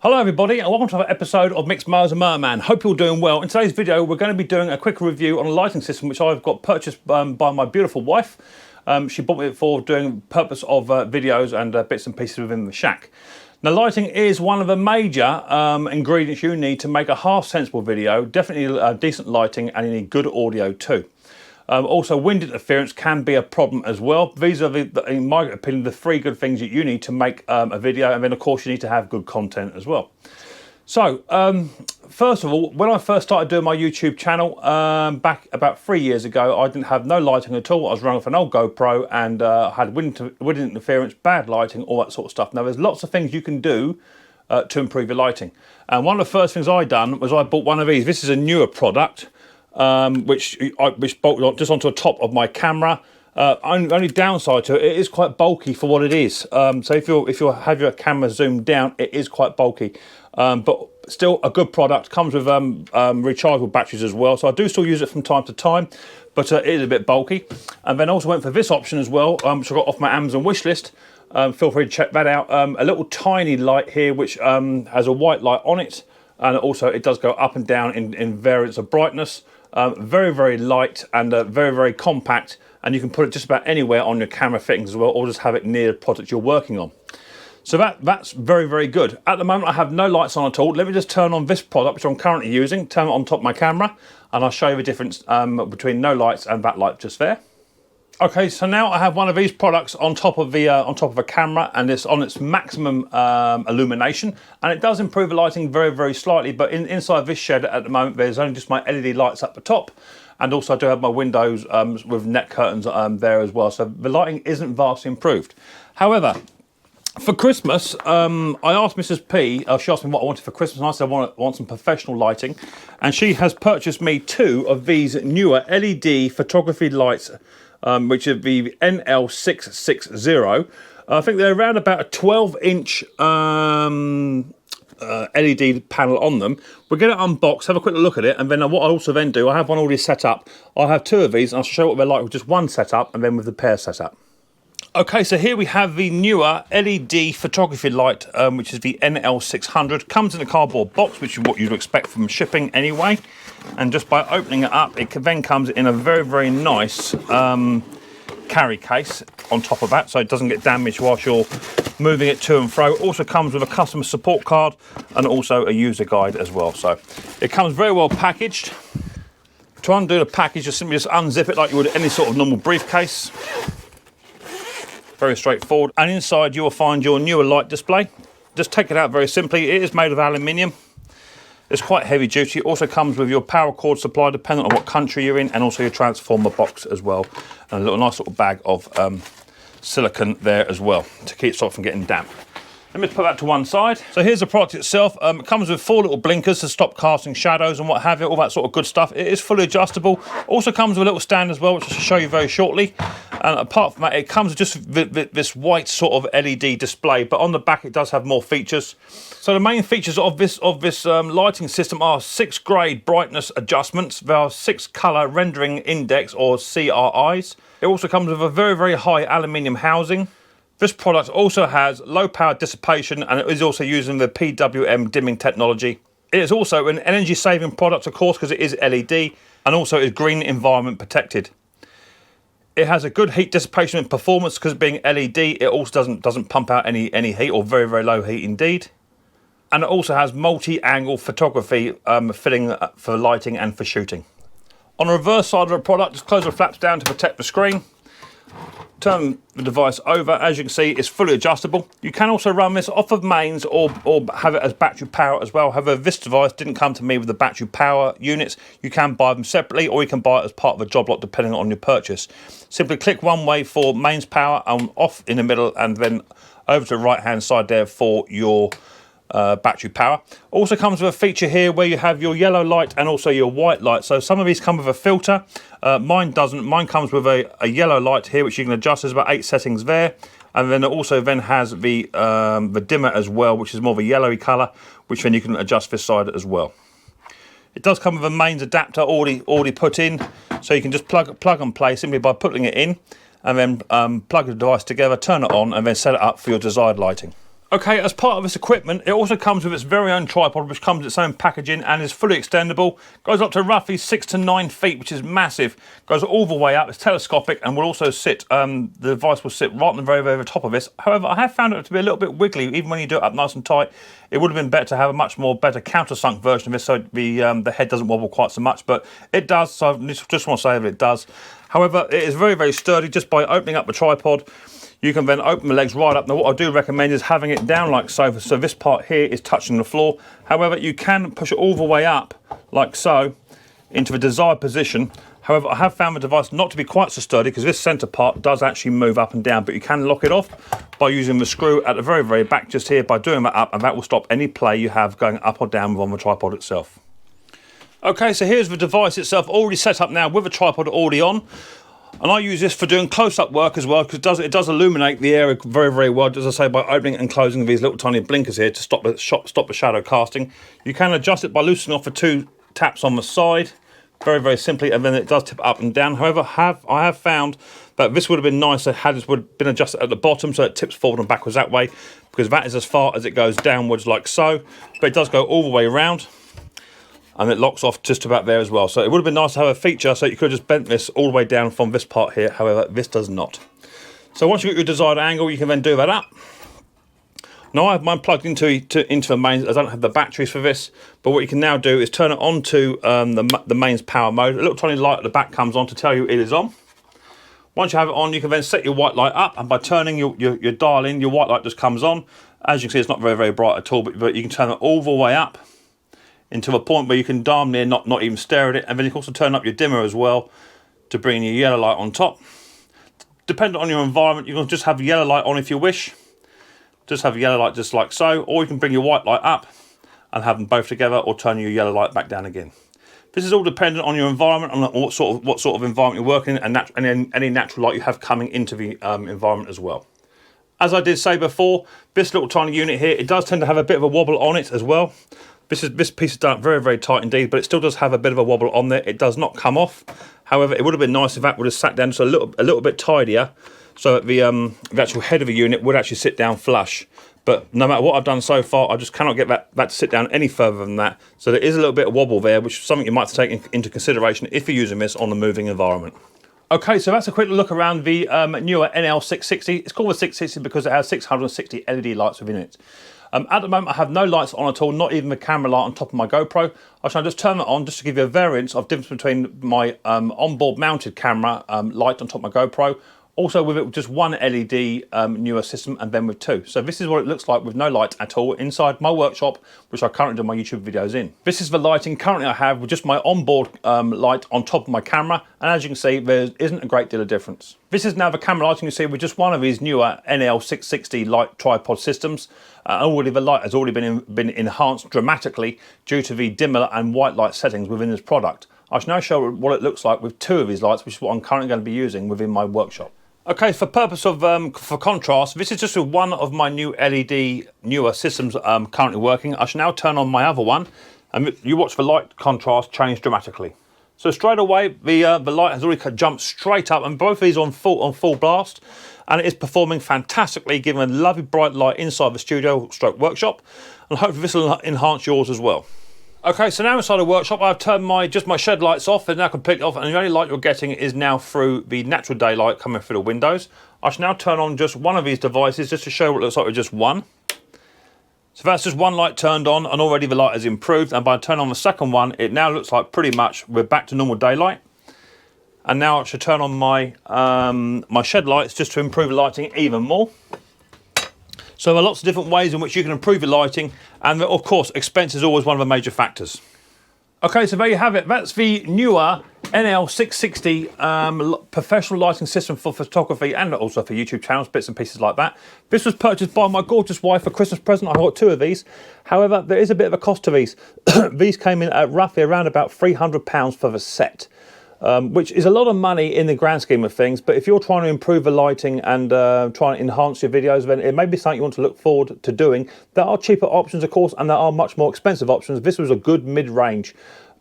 Hello everybody and welcome to another episode of Mixed Mowers and Merman. Hope you're doing well. In today's video we're going to be doing a quick review on a lighting system which I've got purchased by my beautiful wife. She bought me it for doing purpose of videos and bits and pieces within the shack. Now lighting is one of the major ingredients you need to make a half sensible video. Definitely decent lighting, and you need good audio too. Also, wind interference can be a problem as well. These are, in my opinion, the three good things that you need to make a video, and then of course you need to have good content as well. So, first of all, when I first started doing my YouTube channel back about 3 years ago, I didn't have no lighting at all. I was running off an old GoPro and had wind interference, bad lighting, all that sort of stuff. Now, there's lots of things you can do to improve your lighting. And one of the first things I done was I bought one of these. This is a Neewer product. Which bolted just onto the top of my camera. Only downside to it, it is quite bulky for what it is. So if you have your camera zoomed down, it is quite bulky, but still a good product. Comes with rechargeable batteries as well, so I do still use it from time to time, but it is a bit bulky. And then also went for this option as well, which I got off my Amazon wish list. Feel free to check that out. A little tiny light here which has a white light on it, and also it does go up and down in variants of brightness. Very, very light and very, very compact, and you can put it just about anywhere on your camera fittings as well, or just have it near the product you're working on. So that's very, very good. At the moment I have no lights on at all. Let me just turn on this product which I'm currently using, turn it on top of my camera, and I'll show you the difference between no lights and that light just there. Okay, so now I have one of these products on top of a camera, and it's on its maximum illumination, and it does improve the lighting very, very slightly. But inside this shed at the moment, there's only just my LED lights up the top, and also I do have my windows with net curtains there as well. So the lighting isn't vastly improved. However, for Christmas, I asked Mrs. P. She asked me what I wanted for Christmas, and I said I want some professional lighting, and she has purchased me 2 of these Neewer LED photography lights. Which is the NL660. I think they're around about a 12-inch LED panel on them. We'll get it unboxed, have a quick look at it, and then what I'll also then do, I have one already set up. I'll have 2 of these, and I'll show what they're like with just one setup, and then with the pair setup. Okay, so here we have the Neewer LED photography light, which is the NL600. Comes in a cardboard box, which is what you'd expect from shipping anyway. And just by opening it up, it then comes in a very, very nice carry case on top of that, so it doesn't get damaged whilst you're moving it to and fro. It also comes with a customer support card and also a user guide as well. So it comes very well packaged. To undo the package, just simply unzip it like you would any sort of normal briefcase. Very straightforward, and inside you will find your Neewer light display. Just take it out very simply. It is made of aluminium. It's quite heavy duty. It also comes with your power cord supply depending on what country you're in, and also your transformer box as well, and a nice little bag of silicone there as well to keep it from getting damp. Let me put that to one side. So here's the product itself. It comes with 4 little blinkers to stop casting shadows and what have you, all that sort of good stuff. It is fully adjustable. Also comes with a little stand as well, which I'll show you very shortly. And apart from that, it comes with just this white sort of LED display, but on the back it does have more features. So the main features of this lighting system are 6 grade brightness adjustments. There are 6 color rendering index, or CRIs. It also comes with a very, very high aluminium housing. This product also has low power dissipation, and it is also using the PWM dimming technology. It is also an energy saving product, of course, because it is LED, and also is green environment protected. It has a good heat dissipation and performance because being LED, it also doesn't pump out any heat, or very, very low heat indeed. And it also has multi-angle photography fitting for lighting and for shooting. On the reverse side of the product, just close the flaps down to protect the screen. Turn the device over. As you can see, it's fully adjustable. You can also run this off of mains or have it as battery power as well. However, this device didn't come to me with the battery power units. You can buy them separately, or you can buy it as part of a job lot depending on your purchase. Simply click one way for mains power and off in the middle, and then over to the right hand side there for your battery power. Also comes with a feature here where you have your yellow light and also your white light. So some of these come with a filter. Mine doesn't. Mine comes with a yellow light here, which you can adjust. There's about 8 settings there, and then it also has the dimmer as well, which is more of a yellowy colour, which then you can adjust this side as well. It does come with a mains adapter already put in, so you can just plug and play simply by putting it in, and then plug the device together, turn it on, and then set it up for your desired lighting. Okay, as part of this equipment, it also comes with its very own tripod, which comes with its own packaging and is fully extendable. Goes up to roughly 6 to 9 feet, which is massive. Goes all the way up. It's telescopic and will also sit. The device will sit right on the very, very top of this. However, I have found it to be a little bit wiggly, even when you do it up nice and tight. It would have been better to have a much more better countersunk version of this, so the head doesn't wobble quite so much. But it does. So I just want to say that it does. However, it is very, very sturdy. Just by opening up the tripod, you can then open the legs right up. Now, what I do recommend is having it down like so. So this part here is touching the floor. However, you can push it all the way up like so into the desired position. However, I have found the device not to be quite so sturdy because this center part does actually move up and down, but you can lock it off by using the screw at the very, very back just here by doing that up, and that will stop any play you have going up or down on the tripod itself. Okay, so here's the device itself already set up now with the tripod already on. And I use this for doing close-up work as well, because it does illuminate the area very, very well, as I say, by opening and closing these little tiny blinkers here to stop the shadow casting. You can adjust it by loosening off the 2 taps on the side, very, very simply, and then it does tip up and down. However, I have found that this would have been nicer had this would have been adjusted at the bottom, so it tips forward and backwards that way, because that is as far as it goes downwards like so, but it does go all the way around. And it locks off just about there as well. So it would have been nice to have a feature so you could have just bent this all the way down from this part here. However, this does not. So once you get your desired angle, you can then do that up. Now I have mine plugged into the mains. I don't have the batteries for this, but what you can now do is turn it on to the mains power mode. A little tiny light at the back comes on to tell you it is on. Once you have it on, you can then set your white light up, and by turning your dial in, your white light just comes on. As you can see, it's not very, very bright at all, but you can turn it all the way up into a point where you can darn near not even stare at it, and then you can also turn up your dimmer as well to bring your yellow light on top. Depending on your environment, you can just have the yellow light on if you wish. Just have a yellow light just like so, or you can bring your white light up and have them both together, or turn your yellow light back down again. This is all dependent on your environment, on what sort of environment you're working in, and any natural light you have coming into the environment as well. As I did say before, this little tiny unit here, it does tend to have a bit of a wobble on it as well. This piece is done very, very tight indeed, but it still does have a bit of a wobble on there. It does not come off. However, it would have been nice if that would have sat down just a little bit tidier, so that the actual head of the unit would actually sit down flush. But no matter what I've done so far, I just cannot get that to sit down any further than that. So there is a little bit of wobble there, which is something you might have to take into consideration if you're using this on a moving environment. Okay, so that's a quick look around the Neewer NL660. It's called the 660 because it has 660 LED lights within it. At the moment, I have no lights on at all, not even the camera light on top of my GoPro. I shall just turn it on just to give you a variance of difference between my onboard mounted camera light on top of my GoPro, also with it just one LED Neewer system, and then with 2. So this is what it looks like with no light at all inside my workshop, which I currently do my YouTube videos in. This is the lighting currently I have with just my onboard light on top of my camera, and as you can see, there isn't a great deal of difference. This is now the camera lighting you see with just one of these Neewer NL660 light tripod systems. Already the light has already been enhanced dramatically due to the dimmer and white light settings within this product. I shall now show what it looks like with 2 of these lights, which is what I'm currently going to be using within my workshop. Okay, for purpose of for contrast, this is just with one of my new LED Neewer systems currently working. I shall now turn on my other one, and you watch the light contrast change dramatically. So straight away, the light has already jumped straight up, and both of these on full blast, and it is performing fantastically, giving a lovely bright light inside the studio stroke workshop, and hopefully this will enhance yours as well. Okay, so now inside the workshop, I've turned just my shed lights off. They're now completely off, and the only light you're getting is now through the natural daylight coming through the windows. I shall now turn on just one of these devices just to show what it looks like with just one. So that's just one light turned on, and already the light has improved. And by turning on the second one, it now looks like pretty much we're back to normal daylight. And now I should turn on my my shed lights just to improve the lighting even more. So there are lots of different ways in which you can improve your lighting, and of course expense is always one of the major factors. Okay, so there you have it. That's the Neewer NL660 professional lighting system for photography and also for YouTube channels, bits and pieces like that. This was purchased by my gorgeous wife for Christmas present. I got 2 of these. However, there is a bit of a cost to these. These came in at roughly around about £300 for the set. Which is a lot of money in the grand scheme of things, but if you're trying to improve the lighting and trying to enhance your videos, then it may be something you want to look forward to doing. There are cheaper options, of course, and there are much more expensive options. This was a good mid-range,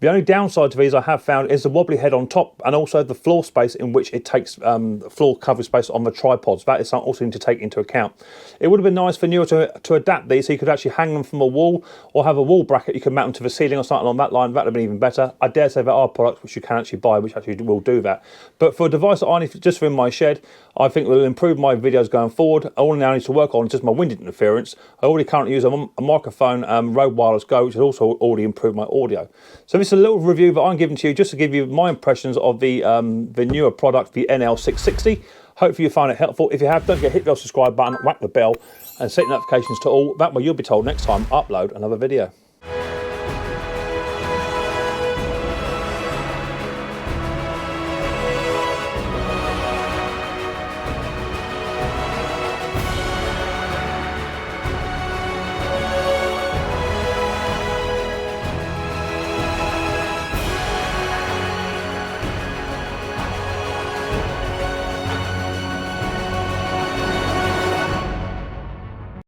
The only downside to these I have found is the wobbly head on top, and also the floor space in which it takes floor coverage space on the tripods. That is something also need to take into account. It would have been nice for Neewer to adapt these so you could actually hang them from a wall, or have a wall bracket you can mount them to the ceiling or something along that line. That would have been even better. I dare say there are products which you can actually buy which actually will do that. But for a device that I need just for in my shed, I think will improve my videos going forward. All I now need to work on is just my wind interference. I already currently use a microphone, Rode Wireless Go, which has also already improved my audio. So this is a little review that I'm giving to you just to give you my impressions of the Neewer product, the NL660. Hopefully you find it helpful. If you have, don't forget to hit the subscribe button, whack the bell, and set notifications to all. That way you'll be told next time I upload another video.